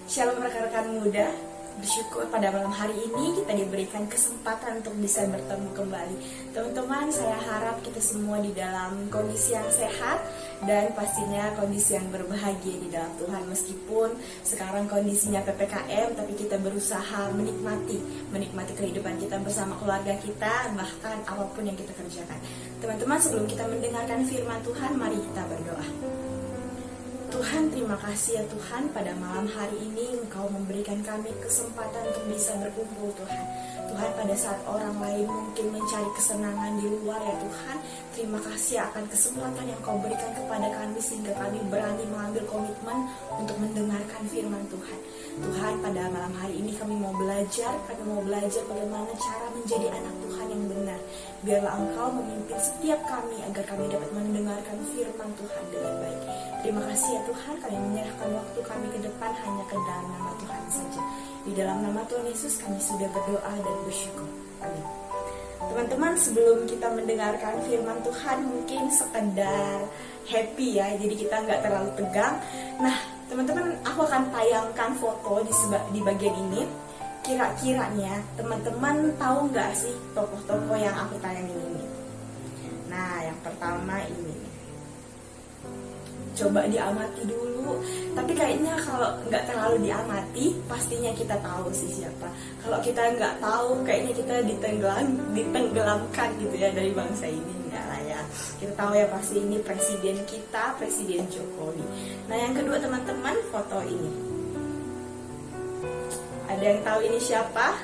Shalom rekan-rekan muda, bersyukur pada malam hari ini kita diberikan kesempatan untuk bisa bertemu kembali. Teman-teman, saya harap kita semua di dalam kondisi yang sehat dan pastinya kondisi yang berbahagia di dalam Tuhan. Meskipun sekarang kondisinya PPKM, tapi kita berusaha menikmati kehidupan kita bersama keluarga kita, bahkan apapun yang kita kerjakan. Teman-teman, sebelum kita mendengarkan firman Tuhan, mari kita berdoa. Tuhan, terima kasih ya Tuhan, pada malam hari ini Engkau memberikan kami kesempatan untuk bisa berkumpul Tuhan. Tuhan, pada saat orang lain mungkin mencari kesenangan di luar ya Tuhan, terima kasih akan kesempatan yang Kau berikan kepada kami sehingga kami berani mengambil komitmen untuk mendengarkan firman Tuhan. Tuhan, pada malam hari ini kami mau belajar bagaimana cara menjadi anak Tuhan yang benar. Biarlah Engkau memimpin setiap kami agar kami dapat mendengarkan firman Tuhan dengan baik. Terima kasih ya Tuhan, kami menyerahkan waktu kami ke depan hanya ke dalam nama Tuhan saja. Di dalam nama Tuhan Yesus kami sudah berdoa dan bersyukur. Amin. Teman-teman, sebelum kita mendengarkan firman Tuhan, mungkin sekedar happy ya, jadi kita nggak terlalu tegang. Nah, teman-teman, aku akan tayangkan foto di bagian ini. Kira-kiranya teman-teman tahu nggak sih tokoh-tokoh yang aku tayangin ini? Nah, yang pertama ini. Coba diamati dulu. Tapi kayaknya kalau nggak terlalu diamati, pastinya kita tahu sih siapa. Kalau kita nggak tahu, kayaknya kita ditenggelamkan gitu ya dari bangsa ini. Enggak lah ya. Kita tahu ya pasti ini presiden kita, Presiden Jokowi. Nah, yang kedua teman-teman, foto ini. Ada yang tahu ini siapa?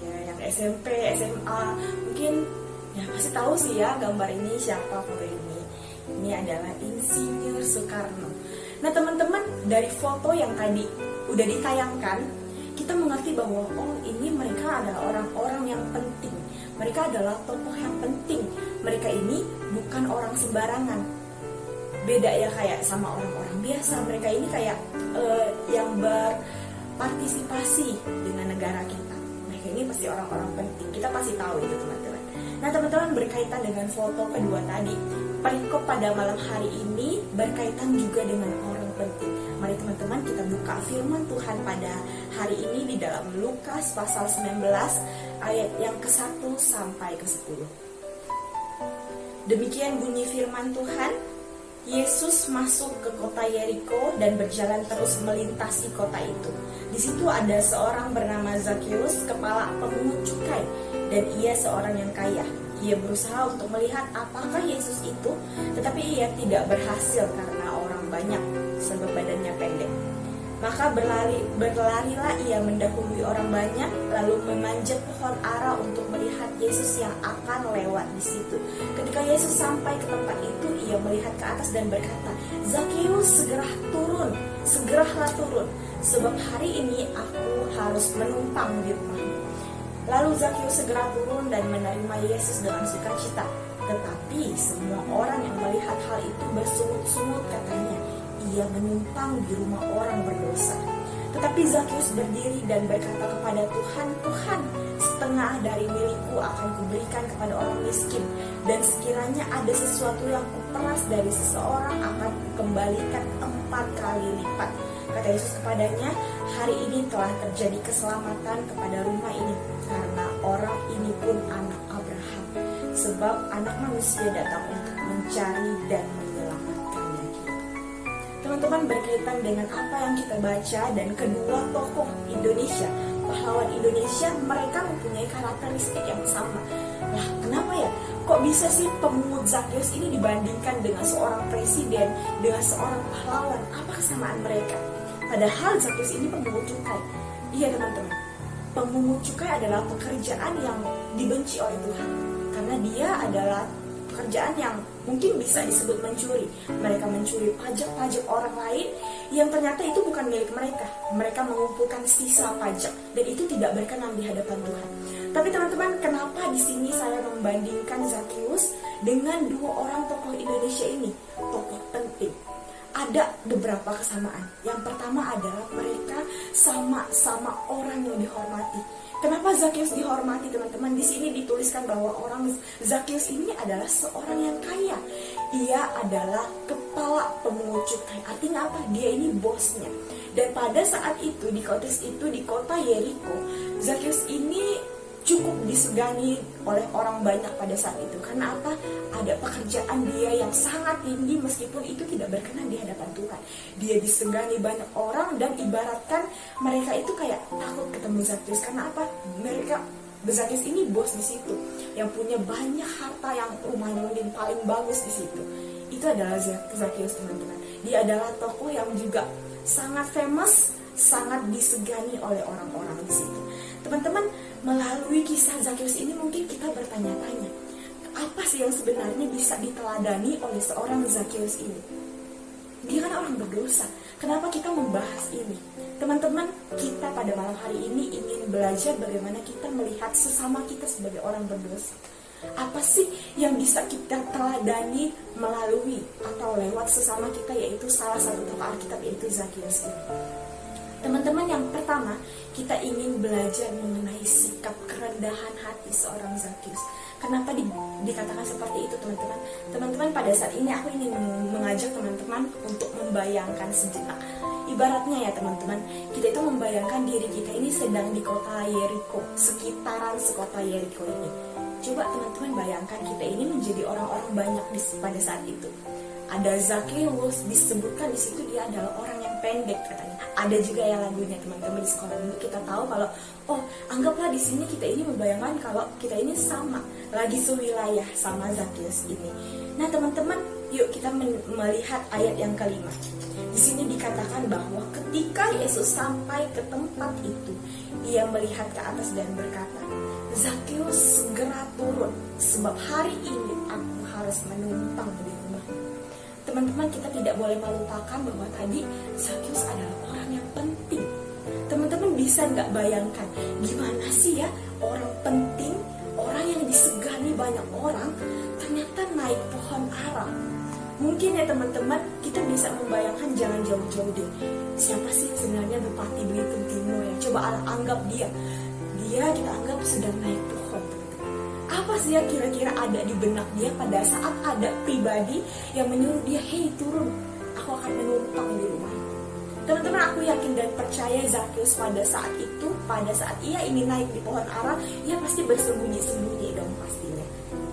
Ya, yang SMP, SMA, mungkin ya pasti tahu sih ya gambar ini siapa, foto ini. Ini adalah Insinyur Soekarno. Nah teman-teman, dari foto yang tadi udah ditayangkan, kita mengerti bahwa ini mereka adalah orang-orang yang penting. Mereka adalah tokoh yang penting. Mereka ini bukan orang sembarangan. Beda ya kayak sama orang-orang biasa. Mereka ini kayak yang berpartisipasi dengan negara kita. Mereka ini pasti orang-orang penting. Kita pasti tahu itu teman-teman. Nah teman-teman, berkaitan dengan foto kedua tadi, perikop pada malam hari ini berkaitan juga dengan orang penting. Mari teman-teman kita buka firman Tuhan pada hari ini di dalam Lukas pasal 19 ayat yang ke-1 sampai ke-10. Demikian bunyi firman Tuhan. Yesus masuk ke kota Yeriko dan berjalan terus melintasi kota itu. Di situ ada seorang bernama Zakheus, kepala pemungut cukai, dan ia seorang yang kaya. Ia berusaha untuk melihat apakah Yesus itu, tetapi ia tidak berhasil karena orang banyak, sebab badannya pendek. Maka berlarilah ia mendahului orang banyak, lalu memanjat pohon ara untuk melihat Yesus yang akan lewat di situ. Ketika Yesus sampai ke tempat itu, ia melihat ke atas dan berkata, "Zakheus, segeralah turun, sebab hari ini aku harus menumpang di rumahmu." Lalu Zakheus segera turun dan menerima Yesus dengan sukacita. Tetapi semua orang yang melihat hal itu bersungut-sungut katanya, "Ia menumpang di rumah orang berdosa." Tetapi Zakheus berdiri dan berkata kepada Tuhan, "Tuhan, setengah dari milikku akan kuberikan kepada orang miskin, dan sekiranya ada sesuatu yang kuperas dari seseorang akan kukembalikan 4 kali lipat." Kata Yesus kepadanya, "Hari ini telah terjadi keselamatan kepada rumah ini, karena orang ini pun anak Abraham. Sebab anak manusia datang untuk mencari dan menyelamatkannya." Teman-teman, berkaitan dengan apa yang kita baca dan kedua tokoh Indonesia, pahlawan Indonesia, mereka mempunyai karakteristik yang sama. Nah, kenapa ya? Kok bisa sih pemungut Zakheus ini dibandingkan dengan seorang presiden, dengan seorang pahlawan? Apa kesamaan mereka? Padahal Zakheus ini pemungut cukai. Iya teman-teman, pemungut cukai adalah pekerjaan yang dibenci oleh Tuhan, karena dia adalah pekerjaan yang mungkin bisa disebut mencuri. Mereka mencuri pajak-pajak orang lain yang ternyata itu bukan milik mereka. Mereka mengumpulkan sisa pajak dan itu tidak berkenan di hadapan Tuhan. Tapi teman-teman, kenapa di sini saya membandingkan Zakheus dengan dua orang tokoh Indonesia ini? Tokoh penting. ada beberapa kesamaan. Yang pertama adalah mereka sama-sama orang yang dihormati. Kenapa Zakheus dihormati, teman-teman? Di sini dituliskan bahwa Zakheus ini adalah seorang yang kaya. Ia adalah kepala pemungut cukai. Artinya apa? Dia ini bosnya. Dan pada saat itu, di kota Yeriko, Zakheus ini cukup disegani oleh orang banyak pada saat itu. Karena apa? Ada pekerjaan dia yang sangat tinggi meskipun itu tidak berkenan di hadapan Tuhan. Dia disegani banyak orang dan ibaratkan mereka itu kayak takut ketemu Zakheus. Karena apa? Zakheus ini bos di situ, yang punya banyak harta, yang rumahnya mungkin paling bagus di situ. Itu adalah Zakheus, teman-teman. Dia adalah tokoh yang juga sangat famous, sangat disegani oleh orang-orang di situ. Teman-teman, melalui kisah Zakheus ini mungkin kita bertanya-tanya, apa sih yang sebenarnya bisa diteladani oleh seorang Zakheus ini? Dia kan orang berdosa. Kenapa kita membahas ini? Teman-teman, kita pada malam hari ini ingin belajar bagaimana kita melihat sesama kita sebagai orang berdosa. Apa sih yang bisa kita teladani melalui atau lewat sesama kita, yaitu salah satu tokoh Alkitab, yaitu Zakheus ini. Teman-teman, yang pertama, kita ingin belajar mengenai sikap kerendahan hati seorang Zakheus. Kenapa dikatakan seperti itu, teman-teman? Teman-teman, pada saat ini aku ingin mengajak teman-teman untuk membayangkan sejenak. Ibaratnya ya teman-teman, kita itu membayangkan diri kita ini sedang di kota Yeriko, sekitaran sekota Yeriko ini. Coba teman-teman bayangkan kita ini menjadi orang-orang banyak pada saat itu. Ada Zakheus, disebutkan di situ dia adalah orang yang pendek katanya. Ada juga ya lagunya, teman-teman, di sekolah dulu kita tahu kalau anggaplah di sini kita ini membayangkan kalau kita ini sama, lagi sewilayah sama Zakheus ini. Nah teman-teman, yuk kita melihat ayat yang kelima. Di sini dikatakan bahwa ketika Yesus sampai ke tempat itu, ia melihat ke atas dan berkata, Zakheus, segera turun, sebab hari ini aku harus menumpang di rumahmu. Teman-teman, kita tidak boleh melupakan bahwa tadi Zakheus adalah orang yang penting. Teman-teman bisa nggak bayangkan gimana sih ya orang penting, orang yang disegani banyak orang, ternyata naik pohon ara. Mungkin ya teman-teman, kita bisa membayangkan, jangan jauh-jauh deh. Siapa sih sebenarnya Bupati Belitung Timur ya? Coba anggap dia kita anggap sedang naik pohon. Apa sih yang kira-kira ada di benak dia pada saat ada pribadi yang menyuruh dia, hei turun, aku akan menumpang di rumah. Teman-teman, aku yakin dan percaya Zakheus pada saat itu, pada saat ia ingin naik di pohon ara, ia pasti bersembunyi-sembunyi dong pastinya.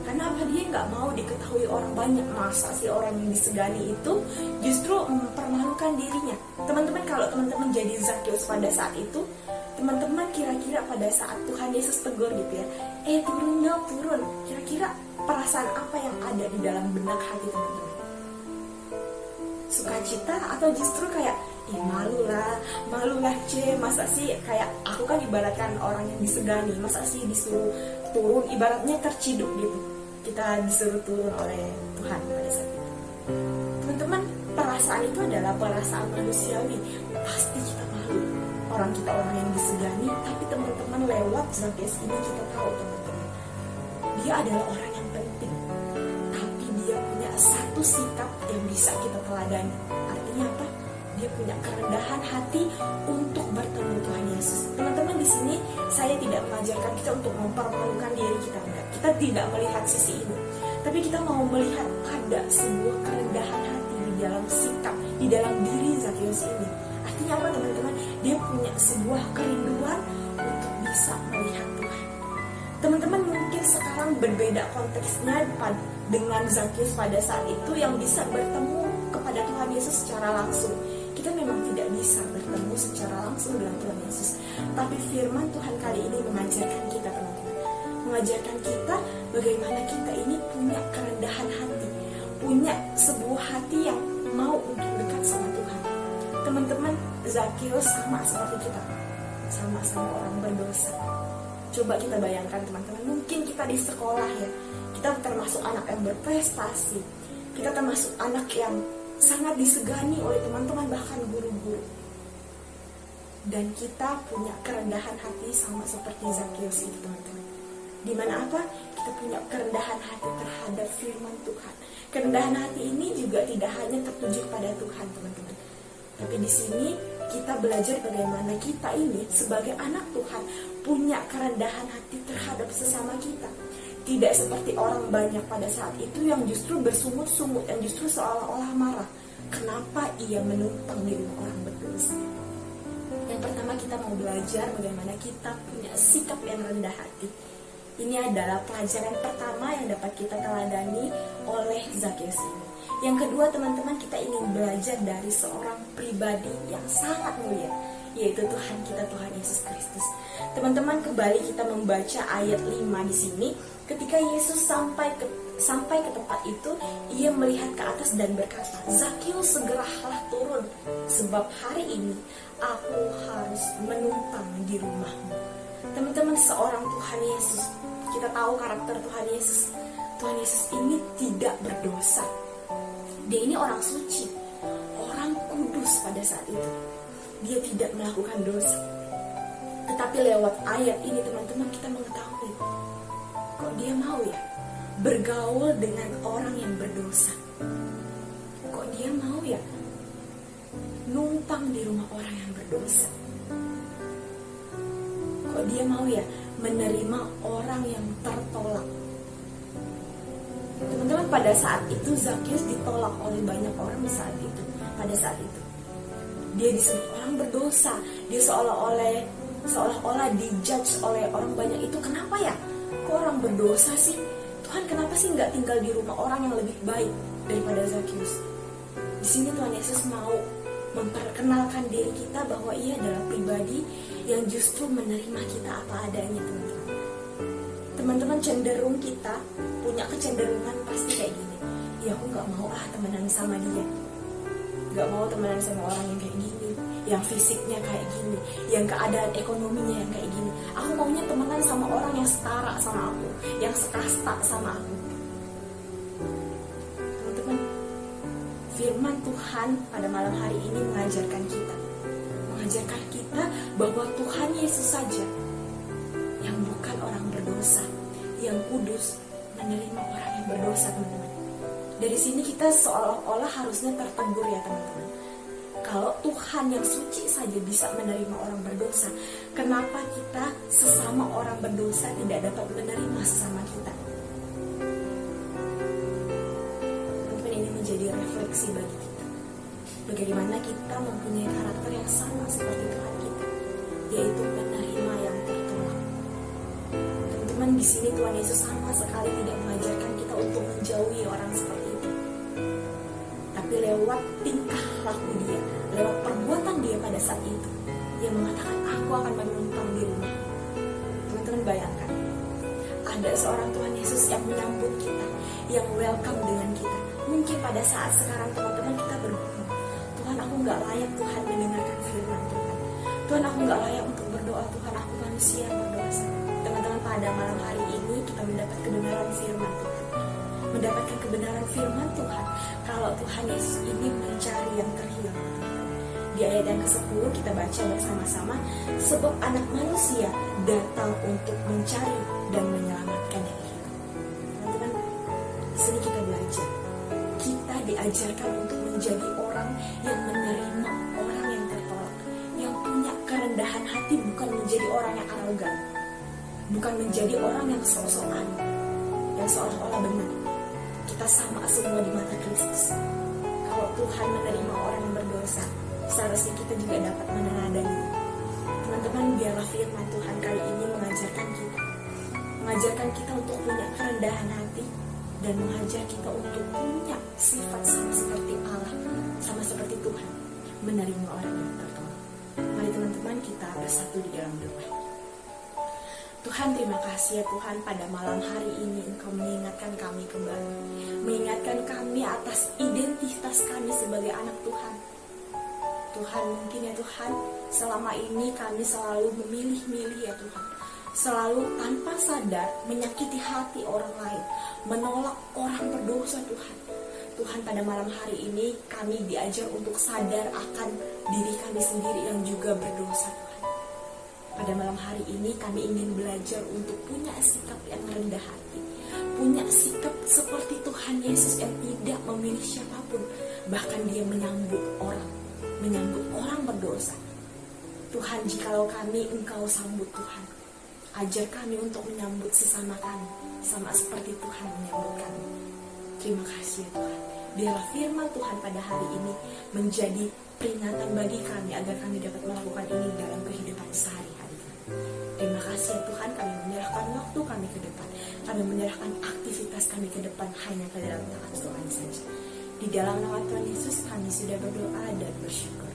Karena apa? Dia nggak mau diketahui orang banyak. Masa sih orang yang disegani itu justru mempermalukan dirinya. Teman-teman, kalau teman-teman jadi Zakheus pada saat itu, teman-teman kira-kira pada saat Tuhan Yesus tegur gitu ya, turun dong, turun. Kira-kira perasaan apa yang ada di dalam benak hati teman-teman? Sukacita atau justru kayak, malulah masa sih, kayak aku kan ibaratkan orang yang disegani, masa sih disuruh turun, ibaratnya terciduk gitu. Kita disuruh turun oleh Tuhan pada saat itu. Teman-teman, perasaan itu adalah perasaan manusiawi. Pasti kita malu. Kita orang yang disegani, tapi teman-teman lewat Zakheus ini kita tahu teman-teman, dia adalah orang yang penting, tapi dia punya satu sikap yang bisa kita teladani. Artinya apa? Dia punya kerendahan hati untuk bertemu Tuhan Yesus. Teman-teman, di sini saya tidak mengajarkan kita untuk mempermalukan diri kita, enggak. Kita tidak melihat sisi ini, tapi kita mau melihat ada sebuah kerendahan hati di dalam sikap, di dalam diri Zakheus ini. Artinya apa teman-teman? Dia punya sebuah kerinduan untuk bisa melihat Tuhan. Teman-teman, mungkin sekarang berbeda konteksnya dengan Zakheus pada saat itu yang bisa bertemu kepada Tuhan Yesus secara langsung. Kita memang tidak bisa bertemu secara langsung dengan Tuhan Yesus. Tapi firman Tuhan kali ini mengajarkan kita, teman-teman. Mengajarkan kita bagaimana kita ini punya kerendahan hati. Punya sebuah hati yang mau untuk dekat sama Tuhan. Teman-teman, Zakheus sama seperti kita, sama-sama orang berdosa. Coba kita bayangkan teman-teman, mungkin kita di sekolah ya, kita termasuk anak yang berprestasi, kita termasuk anak yang sangat disegani oleh teman-teman, bahkan guru-guru. Dan kita punya kerendahan hati sama seperti Zakheus itu, teman-teman. Dimana apa? Kita punya kerendahan hati terhadap firman Tuhan. Kerendahan hati ini juga tidak hanya tertuju pada Tuhan, teman-teman. Tapi di sini kita belajar bagaimana kita ini sebagai anak Tuhan punya kerendahan hati terhadap sesama kita. Tidak seperti orang banyak pada saat itu yang justru bersungut-sungut, yang justru seolah-olah marah. Kenapa ia menumpang di rumah orang berdosa? Yang pertama, kita mau belajar bagaimana kita punya sikap yang rendah hati. Ini adalah pelajaran pertama yang dapat kita teladani oleh Zakheus ini. Yang kedua, teman-teman, kita ingin belajar dari seorang pribadi yang sangat mulia, yaitu Tuhan kita, Tuhan Yesus Kristus. Teman-teman, kembali kita membaca ayat 5 di sini. Ketika Yesus sampai ke tempat itu, ia melihat ke atas dan berkata, "Zakheus, segeralah turun, sebab hari ini aku harus menumpang di rumahmu." Teman-teman, seorang Tuhan Yesus, kita tahu karakter Tuhan Yesus. Tuhan Yesus ini tidak berdosa. Dia ini orang suci, orang kudus pada saat itu. Dia tidak melakukan dosa. Tetapi lewat ayat ini, teman-teman, kita mengetahui kok dia mau ya bergaul dengan orang yang berdosa. Kok dia mau ya numpang di rumah orang yang berdosa. Kok dia mau ya menerima orang yang tertolak. Teman-teman, pada saat itu Zakheus ditolak oleh banyak orang di saat itu. Pada saat itu dia disebut orang berdosa. Dia seolah-olah dijudge oleh orang banyak itu. Kenapa ya? Kok orang berdosa sih? Tuhan, kenapa sih nggak tinggal di rumah orang yang lebih baik daripada Zakheus? Di sini Tuhan Yesus mau memperkenalkan diri kita bahwa ia adalah pribadi yang justru menerima kita apa adanya, teman-teman. Teman-teman, cenderung kita punya kecenderungan pasti kayak gini. Ya, aku nggak mau temenan sama dia. Nggak mau temenan sama orang yang kayak gini, yang fisiknya kayak gini, yang keadaan ekonominya yang kayak gini. Aku maunya temenan sama orang yang setara sama aku, yang sekasta sama aku. Teman-teman, firman Tuhan pada malam hari ini mengajarkan kita bahwa Tuhan Yesus saja yang bukan orang berdosa, yang kudus, menerima orang yang berdosa, teman-teman. Dari sini kita seolah-olah harusnya tertegur ya, teman-teman. Kalau Tuhan yang suci saja bisa menerima orang berdosa, kenapa kita sesama orang berdosa tidak dapat menerima sesama kita? Teman-teman, ini menjadi refleksi bagi kita. Bagaimana kita mempunyai karakter yang sama seperti Tuhan kita, yaitu menerima yang tertolak. Teman-teman, di sini Tuhan Yesus sama sekali tidak mengajarkan kita untuk menjauhi orang seperti itu. Tapi lewat tingkah laku dia, lewat perbuatan dia pada saat itu, dia mengatakan, "Aku akan menumpang di rumah." Teman-teman, bayangkan, ada seorang Tuhan Yesus yang menyambut kita, yang welcome dengan kita. Mungkin pada saat sekarang teman-teman kita bergumul, "Tuhan, aku gak layak Tuhan mendengarkan firman Tuhan. Tuhan, aku gak layak untuk berdoa. Tuhan, aku manusia yang berdosa." Teman-teman, pada malam hari ini kita mendapat kebenaran firman Tuhan. Mendapatkan kebenaran firman Tuhan kalau Tuhan Yesus ini mencari yang terhilang. Di ayat yang ke-10 kita baca bersama-sama, "Sebab anak manusia datang untuk mencari dan menyelamatkan yang hilang." Teman-teman, di sini kita belajar, kita diajarkan untuk menjadi orang yang menerima orang yang tertolak, yang punya kerendahan hati, bukan menjadi orang yang arogan, bukan menjadi orang yang sok-sokan, yang seolah-olah benar. Kita sama semua di mata Kristus. Kalau Tuhan menerima orang yang berdosa, seharusnya kita juga dapat meneladani. Teman-teman, biarlah firman Tuhan kali ini mengajarkan kita untuk punya kerendahan hati, dan mengajar kita untuk punya sifat sama seperti Allah, sama seperti Tuhan, menerima orang yang tertolak. Mari teman-teman, kita bersatu di dalam doa. Tuhan, terima kasih ya Tuhan, pada malam hari ini Engkau mengingatkan kami kembali, mengingatkan kami atas identitas kami sebagai anak Tuhan. Tuhan, mungkin ya Tuhan, selama ini kami selalu memilih-milih ya Tuhan, selalu tanpa sadar menyakiti hati orang lain, menolak orang berdosa Tuhan. Tuhan, pada malam hari ini kami diajar untuk sadar akan diri kami sendiri yang juga berdosa Tuhan. Pada malam hari ini kami ingin belajar untuk punya sikap yang rendah hati, punya sikap seperti Tuhan Yesus yang tidak memilih siapapun, bahkan dia menyambut orang berdosa. Tuhan, jikalau kami Engkau sambut Tuhan, ajar kami untuk menyambut sesama kami, sama seperti Tuhan menyambut kami. Terima kasih ya Tuhan. Biarlah firman Tuhan pada hari ini menjadi peringatan bagi kami agar kami dapat melakukan ini dalam kehidupan sehari-hari. Terima kasih ya Tuhan, kami menyerahkan waktu kami ke depan. Kami menyerahkan aktivitas kami ke depan hanya ke dalam tangan Tuhan saja. Di dalam nama Tuhan Yesus kami sudah berdoa dan bersyukur.